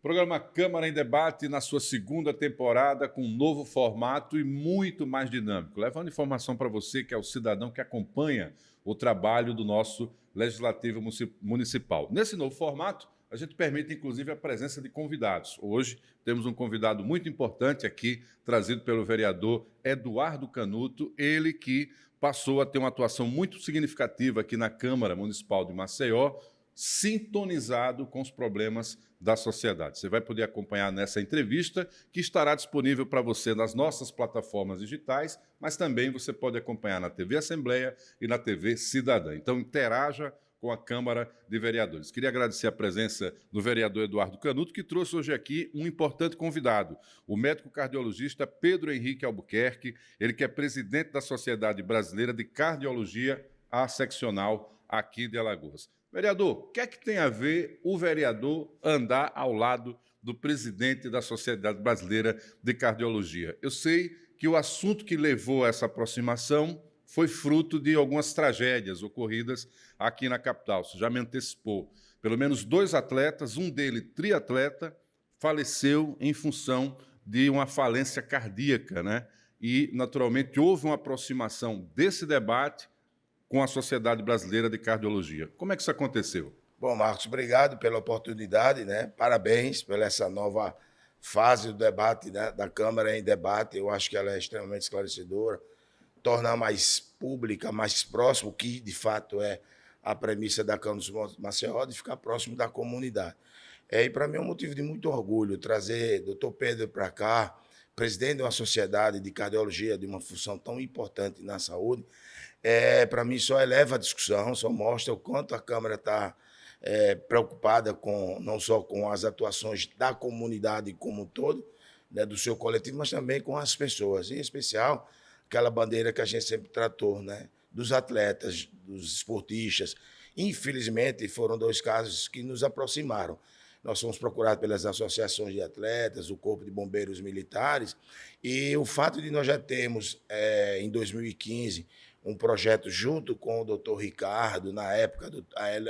Programa Câmara em Debate na sua segunda temporada com um novo formato e muito mais dinâmico, levando informação para você que é o cidadão que acompanha o trabalho do nosso Legislativo Municipal. Nesse novo formato, a gente permite inclusive a presença de convidados. Hoje temos um convidado muito importante aqui, trazido pelo vereador Eduardo Canuto, ele que passou a ter uma atuação muito significativa aqui na Câmara Municipal de Maceió, sintonizado com os problemas da sociedade. Você vai poder acompanhar nessa entrevista, que estará disponível para você nas nossas plataformas digitais, mas também você pode acompanhar na TV Assembleia e na TV Cidadã. Então, interaja com a Câmara de Vereadores. Queria agradecer a presença do vereador Eduardo Canuto, que trouxe hoje aqui um importante convidado, o médico cardiologista Pedro Henrique Albuquerque, ele que é presidente da Sociedade Brasileira de Cardiologia, a seccional aqui de Alagoas. Vereador, o que é que tem a ver o vereador andar ao lado do presidente da Sociedade Brasileira de Cardiologia? Eu sei que o assunto que levou a essa aproximação foi fruto de algumas tragédias ocorridas aqui na capital. Você já me antecipou. Pelo menos 2 atletas, um deles triatleta, faleceu em função de uma falência cardíaca, né? E, naturalmente, houve uma aproximação desse debate com a Sociedade Brasileira de Cardiologia. Como é que isso aconteceu? Bom, Marcos, obrigado pela oportunidade, né? Parabéns pela essa nova fase do debate, né? Da Câmara em debate. Eu acho que ela é extremamente esclarecedora, tornar mais pública, mais próximo, que de fato é a premissa da Câmara de Maceió, de ficar próximo da comunidade. E para mim é um motivo de muito orgulho trazer o Dr. Pedro para cá, presidente de uma sociedade de cardiologia, de uma função tão importante na saúde. Para mim, só eleva a discussão, só mostra o quanto a Câmara está preocupada com não só com as atuações da comunidade como um todo, né, do seu coletivo, mas também com as pessoas, em especial aquela bandeira que a gente sempre tratou, né, dos atletas, dos esportistas. Infelizmente, foram 2 casos que nos aproximaram. Nós fomos procurados pelas associações de atletas, o Corpo de Bombeiros Militares, e o fato de nós já termos, em 2015, um projeto junto com o doutor Ricardo, na época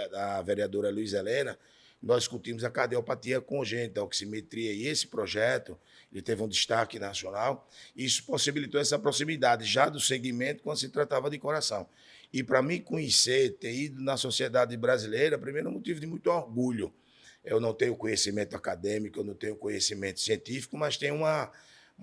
da vereadora Luiz Helena, nós discutimos a cardiopatia congênita, a oximetria, e esse projeto ele teve um destaque nacional, e isso possibilitou essa proximidade já do segmento quando se tratava de coração. E para mim conhecer, ter ido na sociedade brasileira, primeiro é um motivo de muito orgulho. Eu não tenho conhecimento acadêmico, eu não tenho conhecimento científico, mas tenho uma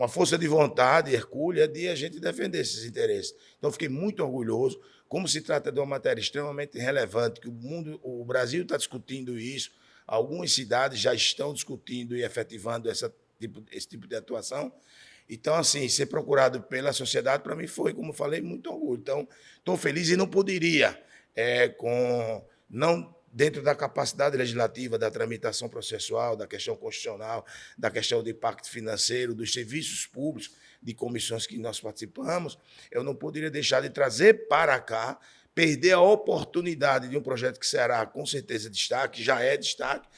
força de vontade hercúlea de a gente defender esses interesses. Então, fiquei muito orgulhoso, como se trata de uma matéria extremamente relevante, que o Brasil está discutindo isso, algumas cidades já estão discutindo e efetivando esse tipo de atuação. Então, assim, ser procurado pela sociedade, para mim, foi, como eu falei, muito orgulho. Então, estou feliz e não poderia, não dentro da capacidade legislativa, da tramitação processual, da questão constitucional, da questão do impacto financeiro, dos serviços públicos, de comissões que nós participamos, eu não poderia deixar de trazer para cá, perder a oportunidade de um projeto que será, com certeza, destaque, já é destaque,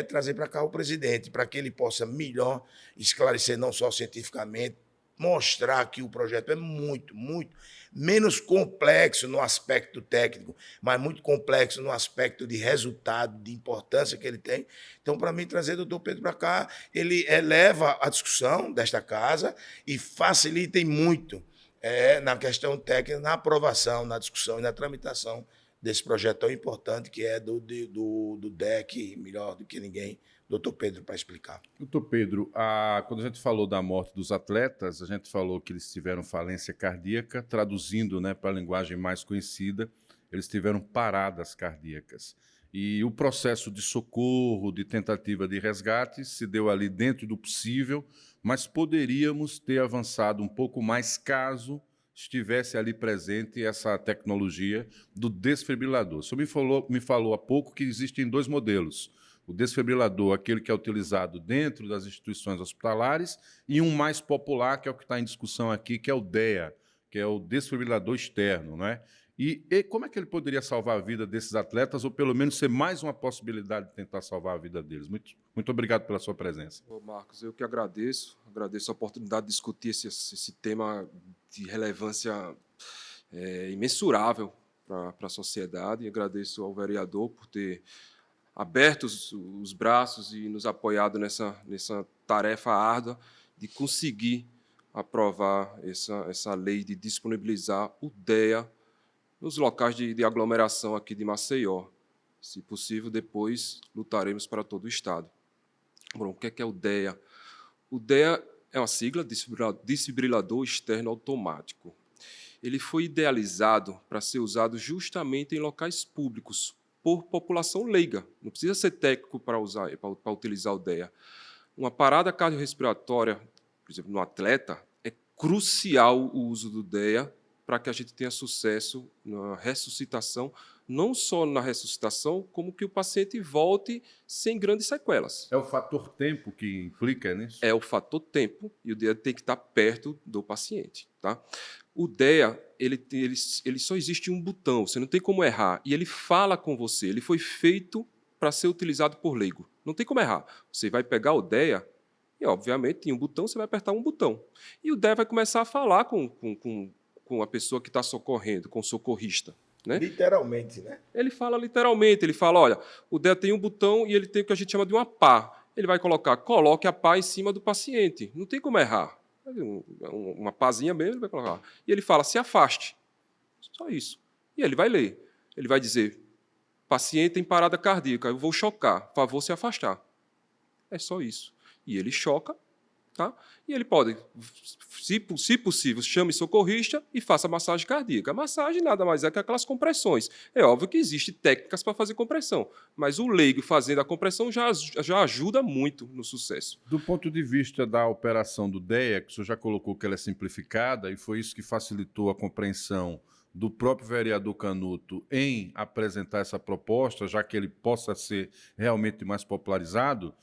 trazer para cá o presidente, para que ele possa melhor esclarecer, não só cientificamente, mostrar que o projeto é muito, muito menos complexo no aspecto técnico, mas muito complexo no aspecto de resultado, de importância que ele tem. Então, para mim, trazer o doutor Pedro para cá, ele eleva a discussão desta casa e facilita muito na questão técnica, na aprovação, na discussão e na tramitação desse projeto tão importante que é do DEC, melhor do que ninguém, doutor Pedro, para explicar. Doutor Pedro, quando a gente falou da morte dos atletas, a gente falou que eles tiveram falência cardíaca, traduzindo, né, para a linguagem mais conhecida, eles tiveram paradas cardíacas. E o processo de socorro, de tentativa de resgate, se deu ali dentro do possível, mas poderíamos ter avançado um pouco mais caso estivesse ali presente essa tecnologia do desfibrilador. O senhor me falou há pouco que existem 2 modelos. O desfibrilador, aquele que é utilizado dentro das instituições hospitalares, e um mais popular, que é o que está em discussão aqui, que é o DEA, que é o desfibrilador externo, não é? E como é que ele poderia salvar a vida desses atletas, ou pelo menos ser mais uma possibilidade de tentar salvar a vida deles? Muito obrigado pela sua presença. Ô Marcos, eu que agradeço a oportunidade de discutir esse tema de relevância imensurável para a sociedade, e agradeço ao vereador por ter aberto os braços e nos apoiado nessa tarefa árdua de conseguir aprovar essa lei de disponibilizar o DEA nos locais de aglomeração aqui de Maceió. Se possível, depois lutaremos para todo o Estado. Bom, o que é o DEA? O DEA é uma sigla, desfibrilador externo automático. Ele foi idealizado para ser usado justamente em locais públicos, por população leiga. Não precisa ser técnico para utilizar o DEA. Uma parada cardiorrespiratória, por exemplo, no atleta, é crucial o uso do DEA para que a gente tenha sucesso na ressuscitação, não só na ressuscitação, como que o paciente volte sem grandes sequelas. É o fator tempo que implica nisso? É o fator tempo, e o DEA tem que estar perto do paciente. Tá? O DEA, ele só existe um botão, você não tem como errar, e ele fala com você, ele foi feito para ser utilizado por leigo. Não tem como errar. Você vai pegar o DEA, e obviamente tem um botão, você vai apertar um botão. E o DEA vai começar a falar com a pessoa que está socorrendo, com o socorrista. Né? Literalmente, né? Ele fala literalmente, ele fala, olha, o DEA tem um botão e ele tem o que a gente chama de uma pá. Ele vai coloque a pá em cima do paciente. Não tem como errar. Uma pazinha mesmo, ele vai colocar. E ele fala, se afaste. Só isso. E ele vai ler. Ele vai dizer, paciente em parada cardíaca, eu vou chocar, favor se afastar. É só isso. E ele choca, tá? E ele pode, se possível, chame socorrista e faça massagem cardíaca. A massagem nada mais é que aquelas compressões. É óbvio que existem técnicas para fazer compressão, mas o leigo fazendo a compressão já ajuda muito no sucesso. Do ponto de vista da operação do DEA, que o senhor já colocou que ela é simplificada, e foi isso que facilitou a compreensão do próprio vereador Canuto em apresentar essa proposta, já que ele possa ser realmente mais popularizado,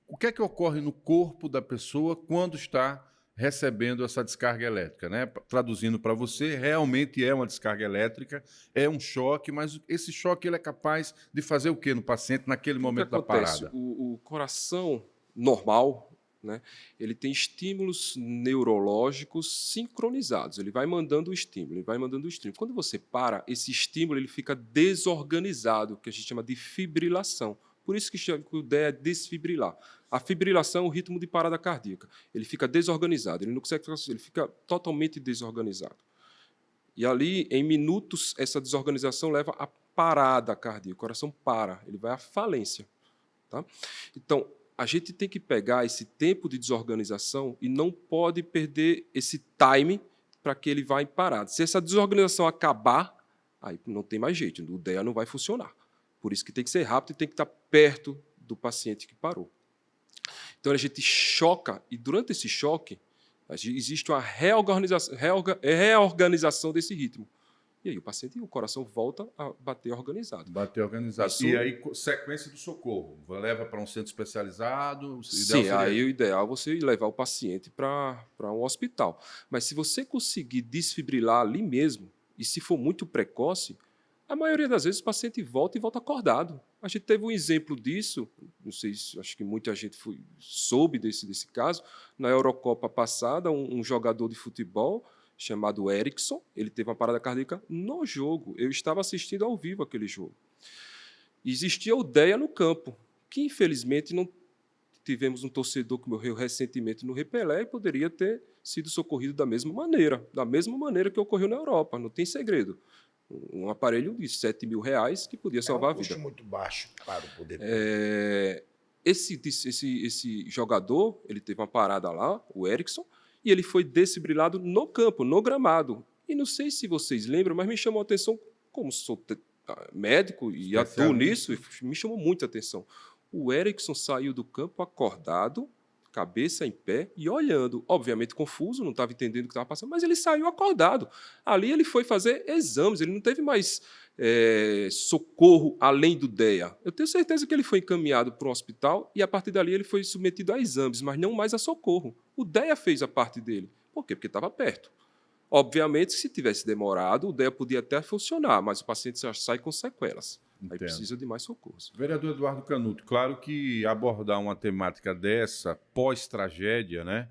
o que é que ocorre no corpo da pessoa quando está recebendo essa descarga elétrica, né? Traduzindo para você, realmente é uma descarga elétrica, é um choque, mas esse choque ele é capaz de fazer o quê no paciente naquele momento da parada? O coração normal, né, ele tem estímulos neurológicos sincronizados. Ele vai mandando o estímulo, ele vai mandando o estímulo. Quando você para, esse estímulo ele fica desorganizado, que a gente chama de fibrilação. Por isso que o DEA é desfibrilar. A fibrilação é o ritmo de parada cardíaca. Ele fica desorganizado, ele não consegue, ele fica totalmente desorganizado. E ali, em minutos, essa desorganização leva à parada cardíaca. O coração para, ele vai à falência. Tá? Então, a gente tem que pegar esse tempo de desorganização e não pode perder esse time para que ele vá em parada. Se essa desorganização acabar, aí não tem mais jeito, o DEA não vai funcionar. Por isso que tem que ser rápido e tem que estar perto do paciente que parou. Então, a gente choca, e durante esse choque, existe uma reorganização desse ritmo. E aí o coração volta a bater organizado. Bater organizado. Isso... E aí, sequência do socorro. Leva para um centro especializado? Sim, aí o ideal é você levar o paciente para um hospital. Mas se você conseguir desfibrilar ali mesmo, e se for muito precoce, a maioria das vezes o paciente volta e volta acordado. A gente teve um exemplo disso, não sei, acho que muita gente soube desse caso. Na Eurocopa passada, um jogador de futebol chamado Erickson, ele teve uma parada cardíaca no jogo. Eu estava assistindo ao vivo aquele jogo. Existia o DEA no campo, que infelizmente não tivemos um torcedor que morreu recentemente no Repelé e poderia ter sido socorrido da mesma maneira que ocorreu na Europa, não tem segredo. Um aparelho de R$7.000 que podia salvar a vida. É um custo muito baixo para o poder. Esse jogador, ele teve uma parada lá, o Erickson, e ele foi desfibrilado no campo, no gramado. E não sei se vocês lembram, mas me chamou a atenção, como sou médico e atuo nisso, me chamou muita atenção. O Erickson saiu do campo acordado, cabeça em pé e olhando. Obviamente confuso, não estava entendendo o que estava passando, mas ele saiu acordado. Ali ele foi fazer exames, ele não teve mais socorro além do DEA. Eu tenho certeza que ele foi encaminhado para um hospital e, a partir dali, ele foi submetido a exames, mas não mais a socorro. O DEA fez a parte dele. Por quê? Porque estava perto. Obviamente, se tivesse demorado, o DEA podia até funcionar, mas o paciente já sai com sequelas. Entendo. Aí precisa de mais socorros. Vereador Eduardo Canuto, claro que abordar uma temática dessa, pós-tragédia, né,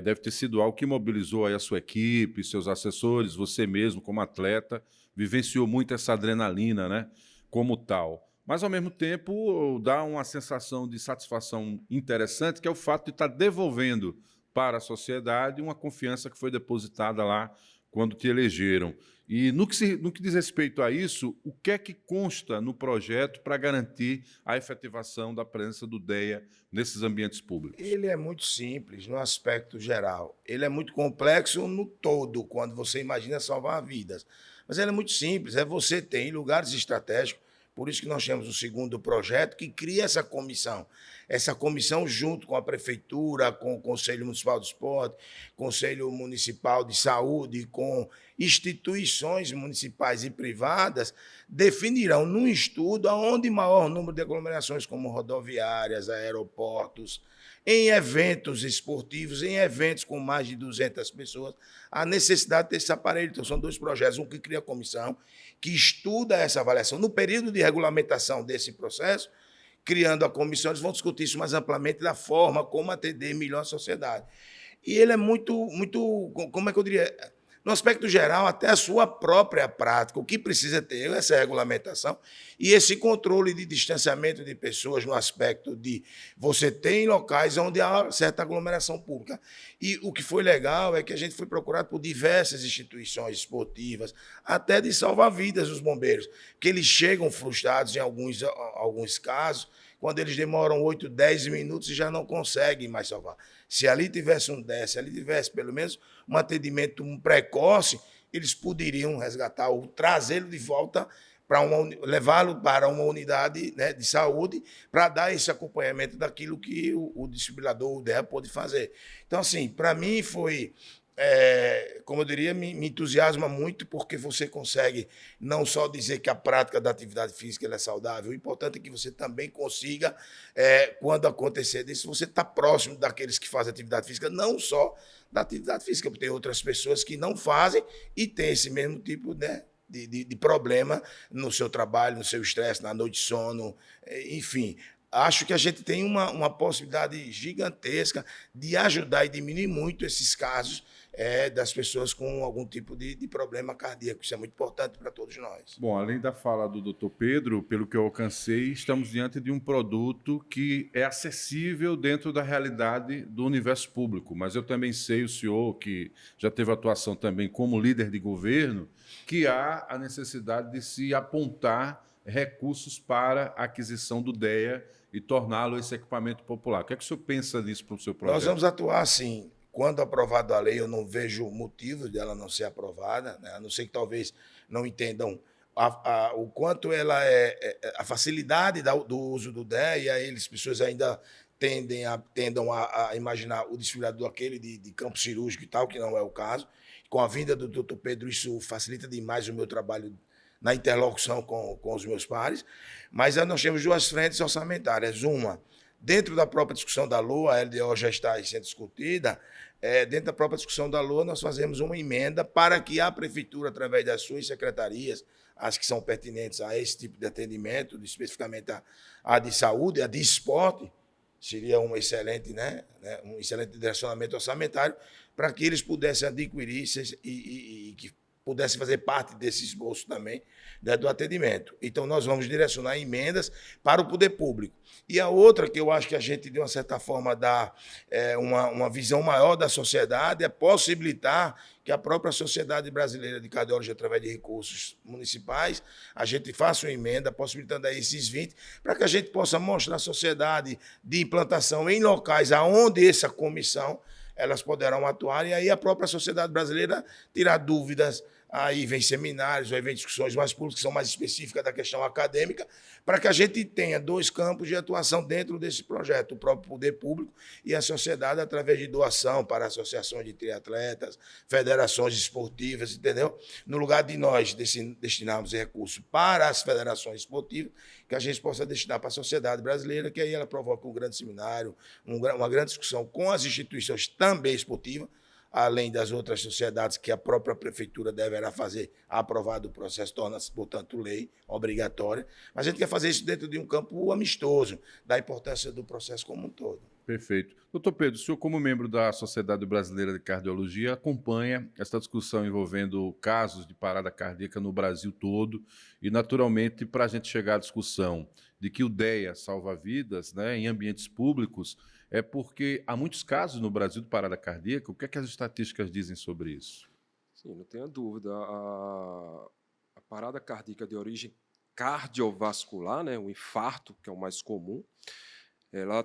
deve ter sido algo que mobilizou aí a sua equipe, seus assessores, você mesmo como atleta, vivenciou muito essa adrenalina, né, como tal. mas, ao mesmo tempo, dá uma sensação de satisfação interessante, que é o fato de estar devolvendo para a sociedade uma confiança que foi depositada lá quando te elegeram. E no que diz respeito a isso, o que é que consta no projeto para garantir a efetivação da presença do DEA nesses ambientes públicos? Ele é muito simples no aspecto geral. Ele é muito complexo no todo, quando você imagina salvar vidas. Mas ele é muito simples, você tem lugares estratégicos, por isso que nós temos o segundo projeto, que cria essa comissão. Essa comissão junto com a Prefeitura, com o Conselho Municipal do Esporte, Conselho Municipal de Saúde, com instituições municipais e privadas, definirão num estudo aonde maior número de aglomerações, como rodoviárias, aeroportos, em eventos esportivos, em eventos com mais de 200 pessoas, a necessidade desse aparelho. Então, são 2 projetos, um que cria a comissão, que estuda essa avaliação. No período de regulamentação desse processo, criando a comissão, eles vão discutir isso mais amplamente da forma como atender melhor a sociedade. E ele é muito, como é que eu diria? No aspecto geral, até a sua própria prática, o que precisa ter essa regulamentação e esse controle de distanciamento de pessoas no aspecto de você tem locais onde há certa aglomeração pública. E o que foi legal é que a gente foi procurado por diversas instituições esportivas, até de salvar-vidas dos bombeiros, que eles chegam frustrados em alguns casos, quando eles demoram 8, 10 minutos e já não conseguem mais salvar. Se ali tivesse um DEA, se ali tivesse pelo menos um atendimento precoce, eles poderiam resgatar ou trazê-lo de volta levá-lo para uma unidade, né, de saúde para dar esse acompanhamento daquilo que o desfibrilador, o DEA, pode fazer. Então, assim, para mim foi... como eu diria, me entusiasma muito, porque você consegue não só dizer que a prática da atividade física ela é saudável, o importante é que você também consiga, quando acontecer disso, você está próximo daqueles que fazem atividade física, não só da atividade física, porque tem outras pessoas que não fazem e têm esse mesmo tipo, né, de problema no seu trabalho, no seu estresse, na noite de sono, enfim. Acho que a gente tem uma possibilidade gigantesca de ajudar e diminuir muito esses casos das pessoas com algum tipo de problema cardíaco. Isso é muito importante para todos nós. Bom, além da fala do Dr. Pedro, pelo que eu alcancei, estamos diante de um produto que é acessível dentro da realidade do universo público. Mas eu também sei, o senhor, que já teve atuação também como líder de governo, que há a necessidade de se apontar recursos para a aquisição do DEA e torná-lo esse equipamento popular. O que é que o senhor pensa nisso para o seu projeto? Nós vamos atuar assim. Quando aprovada a lei, eu não vejo motivo dela não ser aprovada, né? A não ser que talvez não entendam o quanto ela a facilidade do uso do DEA, e aí as pessoas ainda tendam a imaginar o desfibrilador aquele de campo cirúrgico e tal, que não é o caso. Com a vinda do Dr. Pedro, isso facilita demais o meu trabalho na interlocução com os meus pares, mas nós temos 2 frentes orçamentárias. Uma, dentro da própria discussão da LOA, a LDO já está sendo discutida, dentro da própria discussão da LOA, nós fazemos uma emenda para que a Prefeitura, através das suas secretarias, as que são pertinentes a esse tipo de atendimento, especificamente a de saúde, a de esporte, seria um excelente direcionamento orçamentário, para que eles pudessem adquirir e que pudesse fazer parte desse esboço também, né, do atendimento. Então, nós vamos direcionar emendas para o poder público. E a outra, que eu acho que a gente, de uma certa forma, dá uma visão maior da sociedade, é possibilitar que a própria Sociedade Brasileira de Cardiologia, através de recursos municipais, a gente faça uma emenda, possibilitando aí esses 20, para que a gente possa mostrar à sociedade de implantação em locais onde essa comissão elas poderão atuar, e aí a própria sociedade brasileira tirar dúvidas, aí vem seminários, aí vem discussões mais públicas, que são mais específicas da questão acadêmica, para que a gente tenha 2 campos de atuação dentro desse projeto, o próprio poder público e a sociedade, através de doação para associações de triatletas, federações esportivas, entendeu? No lugar de nós destinarmos recursos para as federações esportivas, que a gente possa destinar para a sociedade brasileira, que aí ela provoca um grande seminário, uma grande discussão com as instituições também esportivas, além das outras sociedades que a própria Prefeitura deverá fazer, aprovado o processo, torna-se, portanto, lei obrigatória. Mas a gente quer fazer isso dentro de um campo amistoso, da importância do processo como um todo. Perfeito. Doutor Pedro, o senhor, como membro da Sociedade Brasileira de Cardiologia, acompanha essa discussão envolvendo casos de parada cardíaca no Brasil todo e, naturalmente, para a gente chegar à discussão de que o DEA salva vidas, né, em ambientes públicos, é porque há muitos casos no Brasil de parada cardíaca. O que é que as estatísticas dizem sobre isso? Sim, não tenha dúvida. A parada cardíaca de origem cardiovascular, né, o infarto, que é o mais comum, ela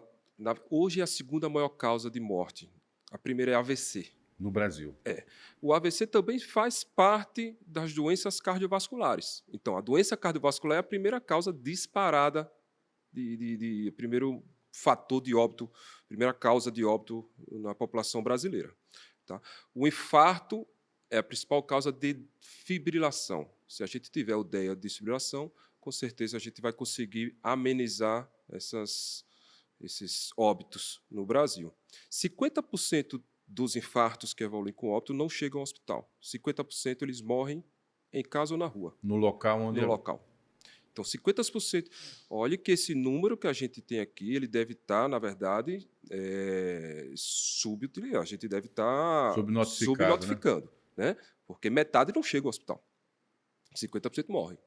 hoje é a segunda maior causa de morte. A primeira é AVC. No Brasil. O AVC também faz parte das doenças cardiovasculares. Então, a doença cardiovascular é a primeira causa disparada, primeiro fator de óbito, primeira causa de óbito na população brasileira. Tá? O infarto é a principal causa de fibrilação. Se a gente tiver o DEA de fibrilação, com certeza a gente vai conseguir amenizar esses óbitos no Brasil. 50% dos infartos que evoluem com óbito não chegam ao hospital. 50% eles morrem em casa ou na rua. No local onde... No local. Então, 50%. Olhe que esse número que a gente tem aqui, ele deve estar, na verdade, subutilizado. A gente deve estar subnotificando, né? Porque metade não chega ao hospital. 50% morrem.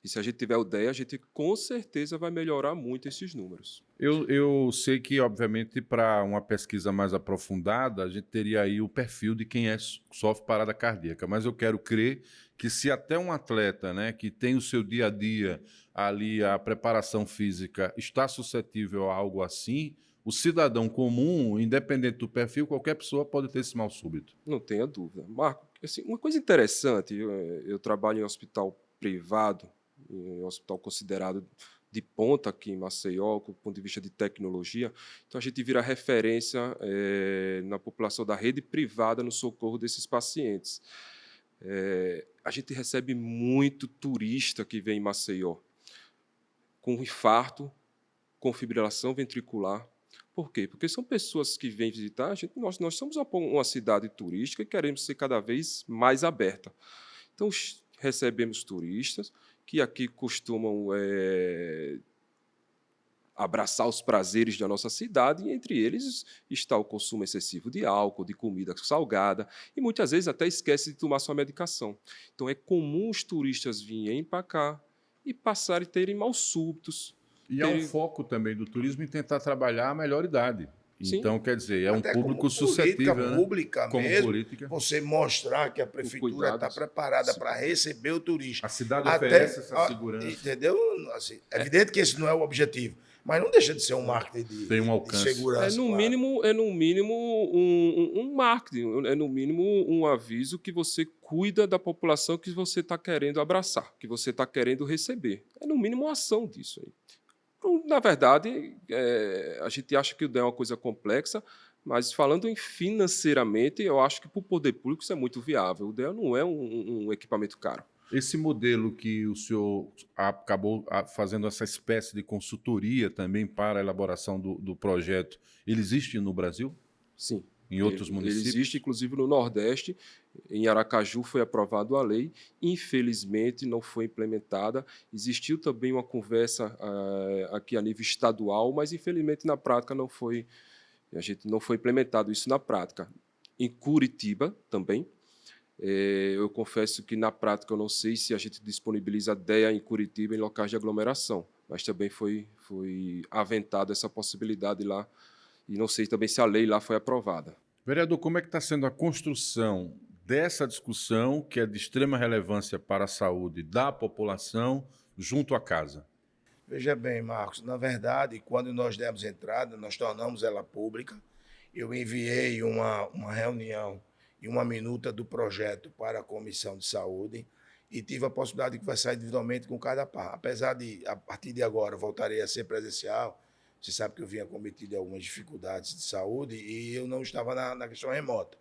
E se a gente tiver o DEA, a gente com certeza vai melhorar muito esses números. Eu sei que, obviamente, para uma pesquisa mais aprofundada, a gente teria aí o perfil de quem sofre parada cardíaca. Mas eu quero crer que se até um atleta, né, que tem o seu dia a dia ali, a preparação física, está suscetível a algo assim, o cidadão comum, independente do perfil, qualquer pessoa pode ter esse mal súbito. Não tenha dúvida. Marco, assim, uma coisa interessante, eu trabalho em hospital privado, em um hospital considerado de ponta aqui em Maceió, do ponto de vista de tecnologia. Então, a gente vira referência na população da rede privada no socorro desses pacientes. A gente recebe muito turista que vem em Maceió com infarto, com fibrilação ventricular. Por quê? Porque são pessoas que vêm visitar a gente. Nós somos uma cidade turística e queremos ser cada vez mais aberta. Então, recebemos turistas que aqui costumam abraçar os prazeres da nossa cidade, e entre eles está o consumo excessivo de álcool, de comida salgada, e muitas vezes até esquece de tomar sua medicação. Então, é comum os turistas virem para cá e passarem a terem mal súbitos. E há um foco também do turismo em tentar trabalhar a melhor idade. Sim. Então, quer dizer, é até um público como suscetível, política né? pública Como mesmo, política. você mostrar que a prefeitura está preparada para receber o turista. A cidade oferece essa segurança. Entendeu? Assim, é evidente que esse não é o objetivo, mas não deixa de ser um marketing Tem um alcance. de segurança. No mínimo um marketing, é no mínimo um aviso que você cuida da população que você está querendo abraçar, que você está querendo receber. É no mínimo uma ação disso aí. Na verdade, a gente acha que o DEA é uma coisa complexa, mas falando financeiramente, eu acho que para o poder público isso é muito viável. O DEA não é um equipamento caro. Esse modelo que o senhor acabou fazendo essa espécie de consultoria também para a elaboração do projeto, ele existe no Brasil? Sim. Em outros municípios? Ele existe, inclusive, no Nordeste. Em Aracaju foi aprovada a lei, infelizmente não foi implementada. Existiu também uma conversa aqui a nível estadual, mas infelizmente na prática a gente não foi implementado isso na prática. Em Curitiba também, eu confesso que na prática eu não sei se a gente disponibiliza DEA em Curitiba em locais de aglomeração, mas também foi aventada essa possibilidade lá, e não sei também se a lei lá foi aprovada. Vereador, como é que está sendo a construção dessa discussão, que é de extrema relevância para a saúde da população, junto à casa? Veja bem, Marcos, na verdade, quando nós demos entrada, nós tornamos ela pública. Eu enviei uma reunião e uma minuta do projeto para a Comissão de Saúde e tive a possibilidade de conversar individualmente com cada par. Apesar de, a partir de agora, voltarei a ser presencial. Você sabe que eu vinha cometido algumas dificuldades de saúde e eu não estava na questão remota.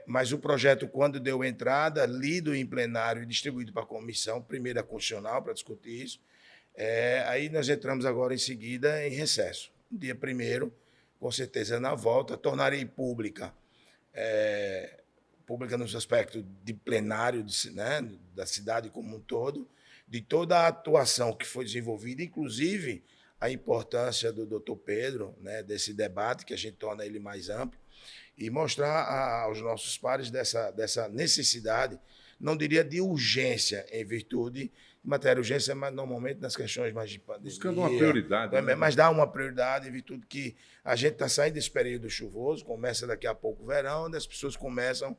Mas o projeto, quando deu entrada, lido em plenário e distribuído para a comissão, primeira constitucional, para discutir isso, aí nós entramos agora em seguida em recesso. Dia 1º, com certeza na volta, tornarei pública, pública no aspecto de plenário, né, da cidade como um todo, de toda a atuação que foi desenvolvida, inclusive a importância do doutor Pedro, né, desse debate, que a gente torna ele mais amplo, e mostrar aos nossos pares dessa necessidade, não diria de urgência, em virtude de matéria urgência, mas normalmente nas questões mais de pandemia. Buscando uma prioridade. Né? Mas dá uma prioridade, em virtude que a gente está saindo desse período chuvoso, começa daqui a pouco o verão, onde as pessoas começam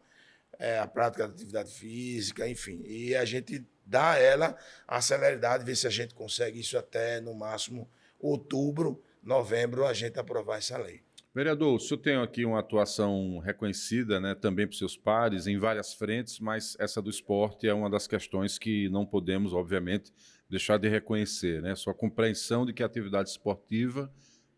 a prática da atividade física, enfim. E a gente dá a ela a celeridade, ver se a gente consegue isso até, no máximo, outubro, novembro, a gente aprovar essa lei. Vereador, o senhor tem aqui uma atuação reconhecida, né, também por seus pares, em várias frentes, mas essa do esporte é uma das questões que não podemos, obviamente, deixar de reconhecer, né? Sua compreensão de que a atividade esportiva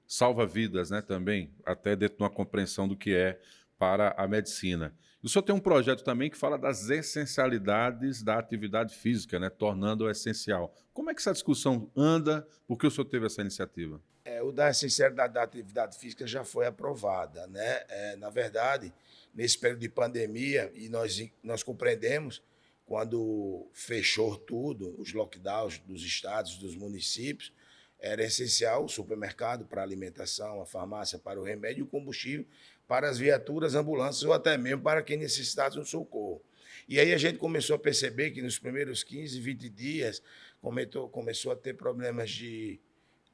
salva vidas, né, também, até dentro de uma compreensão do que é para a medicina. O senhor tem um projeto também que fala das essencialidades da atividade física, né, tornando-o essencial. Como é que essa discussão anda? Por que o senhor teve essa iniciativa? O da essencialidade da atividade física já foi aprovada, né? Na verdade, nesse período de pandemia, e nós compreendemos, quando fechou tudo, os lockdowns dos estados, dos municípios, era essencial o supermercado para a alimentação, a farmácia para o remédio e o combustível para as viaturas, ambulâncias ou até mesmo para quem necessitasse de um socorro. E aí a gente começou a perceber que nos primeiros 15, 20 dias começou a ter problemas de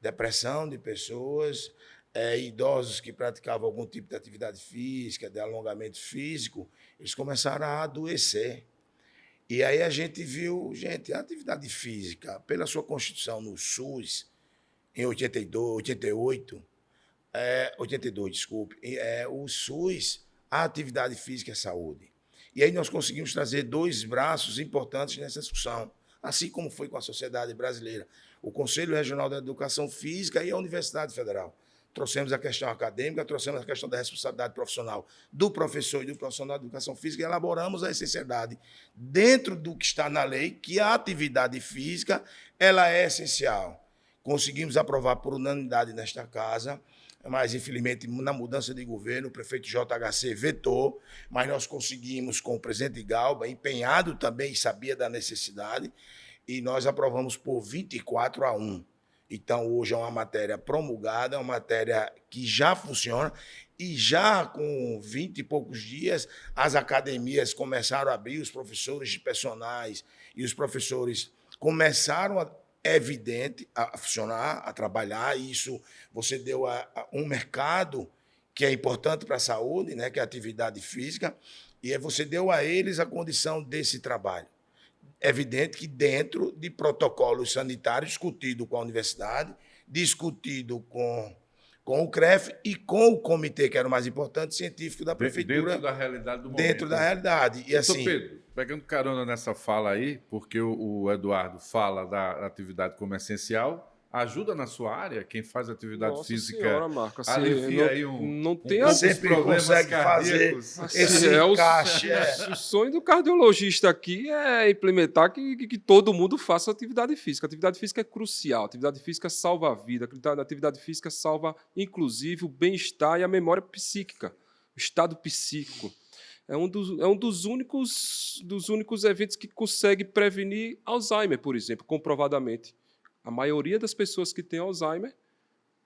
depressão de pessoas, idosos que praticavam algum tipo de atividade física, de alongamento físico, eles começaram a adoecer. E aí a gente viu, a atividade física, pela sua constituição no SUS, em 82, desculpe, o SUS, a atividade física é saúde. E aí nós conseguimos trazer dois braços importantes nessa discussão, assim como foi com a sociedade brasileira, o Conselho Regional da Educação Física e a Universidade Federal. Trouxemos a questão acadêmica, trouxemos a questão da responsabilidade profissional do professor e do profissional de educação física e elaboramos a essencialidade dentro do que está na lei, que a atividade física ela é essencial. Conseguimos aprovar por unanimidade nesta casa, mas, infelizmente, na mudança de governo, o prefeito JHC vetou, mas nós conseguimos, com o presidente Galba, empenhado também e sabia da necessidade, e nós aprovamos por 24-1. Então, hoje é uma matéria promulgada, uma matéria que já funciona, e já com 20 e poucos dias, as academias começaram a abrir, os professores de personagens e os professores começaram é evidente a funcionar, a trabalhar, e isso você deu um mercado que é importante para a saúde, né, que é a atividade física, e você deu a eles a condição desse trabalho. É evidente que dentro de protocolos sanitários discutido com a universidade, discutido com o CREF e com o comitê, que era o mais importante, científico da prefeitura. Dentro da realidade do momento. Dentro da realidade. E assim, Pedro, pegando carona nessa fala aí, porque o Eduardo fala da atividade como essencial, ajuda na sua área, quem faz atividade Nossa física, senhora, Marco, assim, alivia aí não tem poucos sempre problemas consegue cardíacos. fazer esse encaixe. O sonho do cardiologista aqui é implementar que todo mundo faça atividade física. A atividade física é crucial, a atividade física salva a vida, a atividade física salva, inclusive, o bem-estar e a memória psíquica, o estado psíquico. É um dos únicos eventos que consegue prevenir Alzheimer, por exemplo, comprovadamente. A maioria das pessoas que têm Alzheimer,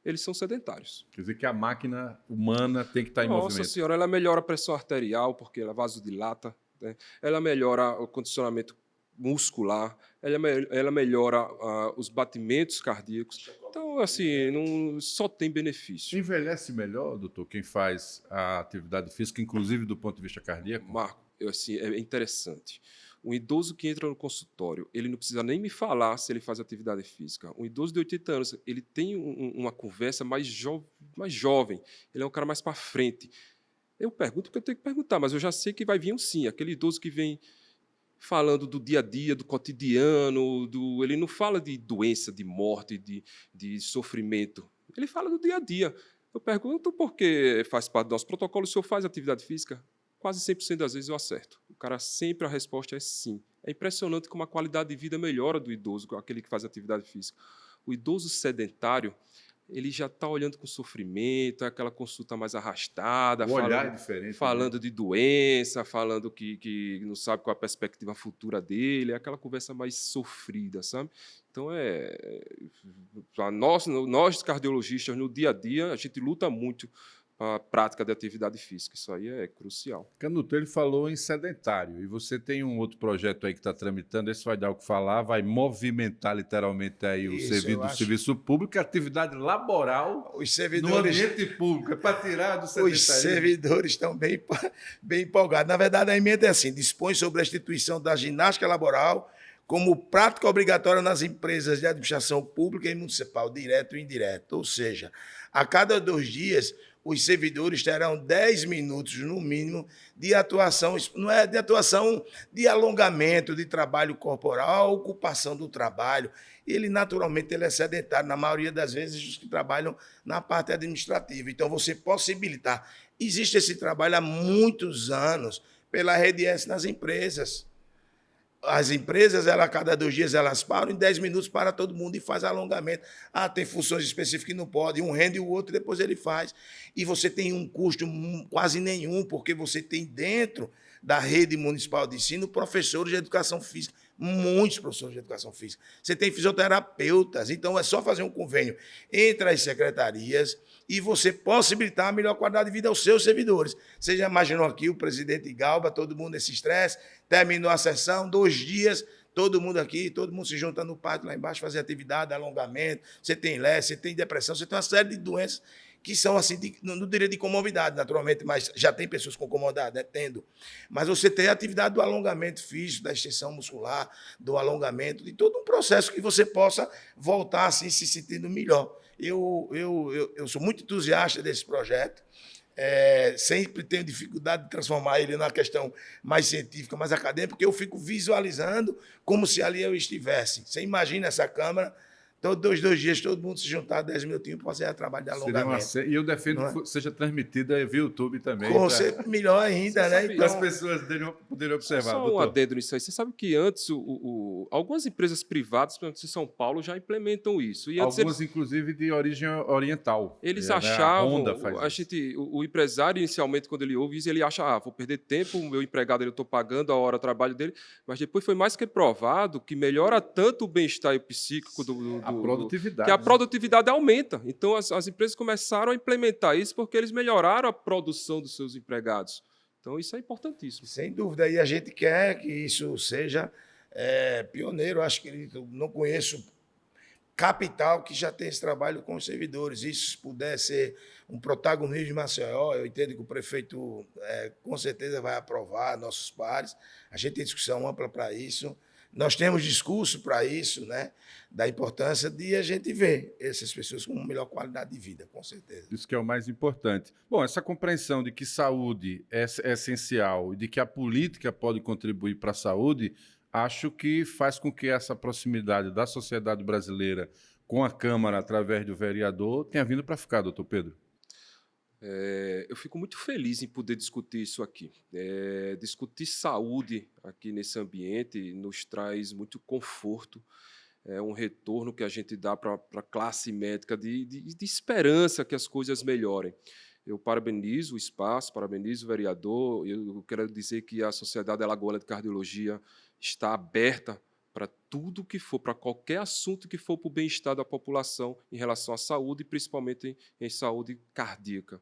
eles são sedentários. Quer dizer que a máquina humana tem que estar em movimento. Nossa senhora, ela melhora a pressão arterial, porque ela vasodilata, né? Ela melhora o condicionamento muscular, ela melhora os batimentos cardíacos. Então, assim, só tem benefício. Envelhece melhor, doutor, quem faz a atividade física, inclusive do ponto de vista cardíaco? Marco, é interessante. Um idoso que entra no consultório, ele não precisa nem me falar se ele faz atividade física. Um idoso de 80 anos, ele tem uma conversa mais jovem, ele é um cara mais para frente. Eu pergunto porque eu tenho que perguntar, mas eu já sei que vai vir um sim. Aquele idoso que vem falando do dia a dia, do cotidiano, ele não fala de doença, de morte, de sofrimento. Ele fala do dia a dia. Eu pergunto porque faz parte do nosso protocolo, o senhor faz atividade física? Quase 100% das vezes eu acerto. O cara sempre a resposta é sim. É impressionante como a qualidade de vida melhora do idoso, aquele que faz atividade física. O idoso sedentário, ele já está olhando com sofrimento, é aquela consulta mais arrastada, O olhar é diferente. falando de doença, falando que não sabe qual é a perspectiva futura dele, é aquela conversa mais sofrida, sabe? Então, nós cardiologistas, no dia a dia, a gente luta muito a prática de atividade física. Isso aí é crucial. Canuto, ele falou em sedentário, e você tem um outro projeto aí que está tramitando, esse vai dar o que falar, vai movimentar literalmente aí o Isso, eu acho. serviço público, atividade laboral Os no servidores, ambiente público, é para tirar do os sedentarismo. servidores estão bem empolgados. Na verdade, a emenda é assim: dispõe sobre a instituição da ginástica laboral como prática obrigatória nas empresas de administração pública e municipal, direto e indireto. Ou seja, a cada 2 dias, os servidores terão 10 minutos, no mínimo, de atuação, não é de atuação, de alongamento, de trabalho corporal, ocupação do trabalho. Ele, naturalmente, ele é sedentário, na maioria das vezes, os que trabalham na parte administrativa. Então, você possibilitar. Existe esse trabalho há muitos anos pela Rede S nas empresas. As empresas, a cada 2 dias, elas param, em 10 minutos para todo mundo e faz alongamento. Tem funções específicas que não pode, um rende o outro, depois ele faz. E você tem um custo quase nenhum, porque você tem dentro da rede municipal de ensino professores de educação física, muitos professores de educação física. Você tem fisioterapeutas, então é só fazer um convênio entre as secretarias e você possibilitar a melhor qualidade de vida aos seus servidores. Você já imaginou aqui o presidente Galba, todo mundo nesse estresse, terminou a sessão, 2 dias, todo mundo aqui, todo mundo se junta no pátio lá embaixo, fazer atividade, alongamento, você tem leste, você tem depressão, você tem uma série de doenças que são, assim, não diria de comorbidade, naturalmente, mas já tem pessoas com comorbidade, né? Tendo. Mas você tem a atividade do alongamento físico, da extensão muscular, do alongamento, de todo um processo que você possa voltar assim, se sentindo melhor. Eu sou muito entusiasta desse projeto, sempre tenho dificuldade de transformar ele numa questão mais científica, mais acadêmica, porque eu fico visualizando como se ali eu estivesse. Você imagina essa câmara, todos 2 dias, todo mundo se juntar 10 minutinhos para fazer o trabalho de alongamento. E eu defendo que seja transmitida via YouTube também. Melhor ainda, né? Para as pessoas poderem observar. Só um adendo nisso aí. Você sabe que antes algumas empresas privadas, principalmente em São Paulo, já implementam isso. E antes algumas, inclusive, de origem oriental. Eles achavam, a Honda faz o empresário, inicialmente, quando ele ouve isso, ele acha, vou perder tempo, o meu empregado eu estou pagando a hora de trabalho dele, mas depois foi mais que provado que melhora tanto o bem-estar e o psíquico a produtividade. Que a produtividade aumenta. Então, as empresas começaram a implementar isso porque eles melhoraram a produção dos seus empregados. Então, isso é importantíssimo. Sem dúvida. E a gente quer que isso seja pioneiro. Acho que não conheço capital que já tem esse trabalho com os servidores. Isso, se puder ser um protagonismo de Maceió, eu entendo que o prefeito com certeza vai aprovar, nossos pares. A gente tem discussão ampla para isso. Nós temos discurso para isso, né? Da importância de a gente ver essas pessoas com melhor qualidade de vida, com certeza. Isso que é o mais importante. Bom, essa compreensão de que saúde é essencial e de que a política pode contribuir para a saúde, acho que faz com que essa proximidade da sociedade brasileira com a Câmara, através do vereador, tenha vindo para ficar, doutor Pedro. Eu fico muito feliz em poder discutir isso aqui. Discutir saúde aqui nesse ambiente nos traz muito conforto, é um retorno que a gente dá para a classe médica de esperança que as coisas melhorem. Eu parabenizo o espaço, parabenizo o vereador. Eu quero dizer que a Sociedade Alagoana de Cardiologia está aberta para tudo que for, para qualquer assunto que for para o bem-estar da população em relação à saúde, principalmente em saúde cardíaca.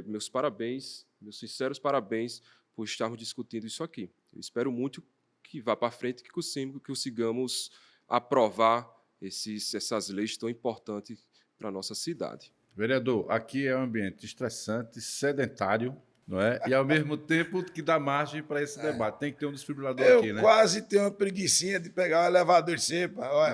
Meus parabéns, meus sinceros parabéns por estarmos discutindo isso aqui. Eu espero muito que vá para frente, que consigamos aprovar essas leis tão importantes para a nossa cidade. Vereador, aqui é um ambiente estressante, sedentário, não é? E, ao mesmo tempo, que dá margem para esse debate. Tem que ter um desfibrilador aqui, né? Eu quase tenho uma preguicinha de pegar o elevador e dizer,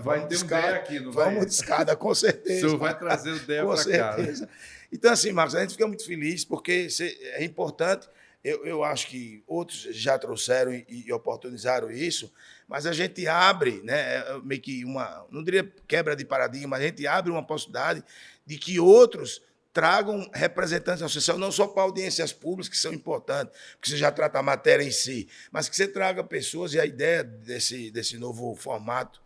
vai ter um DEA aqui, não vai? Vamos de escada, com certeza. O senhor vai trazer o DEA para cá. Com certeza. Então, assim, Marcos, a gente fica muito feliz, porque é importante. Eu acho que outros já trouxeram e oportunizaram isso, mas a gente abre, né, meio que não diria quebra de paradigma, a gente abre uma possibilidade de que outros tragam representantes da associação, não só para audiências públicas, que são importantes, porque você já trata a matéria em si, mas que você traga pessoas, e a ideia desse novo formato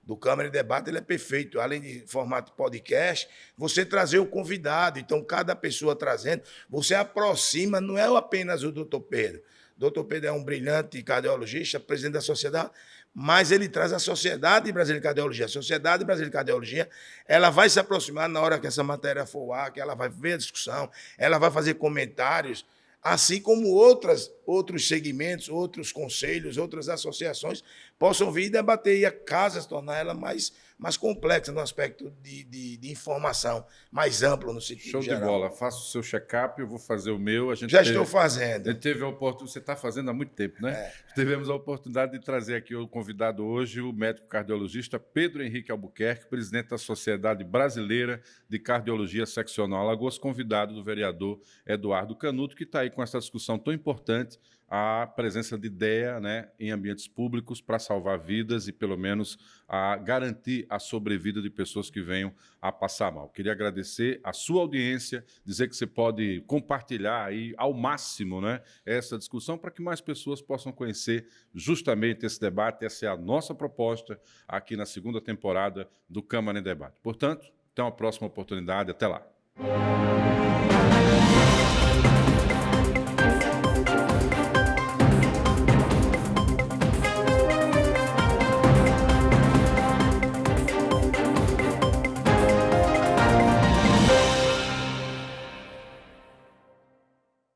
do Câmara em Debate, ele é perfeito. Além de formato podcast, você trazer o convidado. Então, cada pessoa trazendo, você aproxima, não é apenas o doutor Pedro. O doutor Pedro é um brilhante cardiologista, presidente da sociedade, mas ele traz a Sociedade Brasileira de Cardiologia. A Sociedade Brasileira de Cardiologia, ela vai se aproximar na hora que essa matéria for ao ar, que ela vai ver a discussão, ela vai fazer comentários, assim como outros segmentos, outros conselhos, outras associações possam vir e debater, e a casa se tornar ela mais complexa no aspecto de informação, mais amplo no sentido Show geral. de bola. Faça o seu check-up, eu vou fazer o meu. Estou fazendo. A gente teve a oportunidade, você está fazendo há muito tempo, né? Tivemos a oportunidade de trazer aqui o convidado hoje, o médico cardiologista Pedro Henrique Albuquerque, presidente da Sociedade Brasileira de Cardiologia Seccional Alagoas, convidado do vereador Eduardo Canuto, que está aí com essa discussão tão importante, a presença de DEA, né, em ambientes públicos para salvar vidas e, pelo menos, a garantir a sobrevida de pessoas que venham a passar mal. Queria agradecer a sua audiência, dizer que você pode compartilhar aí ao máximo, né, essa discussão para que mais pessoas possam conhecer justamente esse debate. Essa é a nossa proposta aqui na segunda temporada do Câmara em Debate. Portanto, até uma próxima oportunidade. Até lá.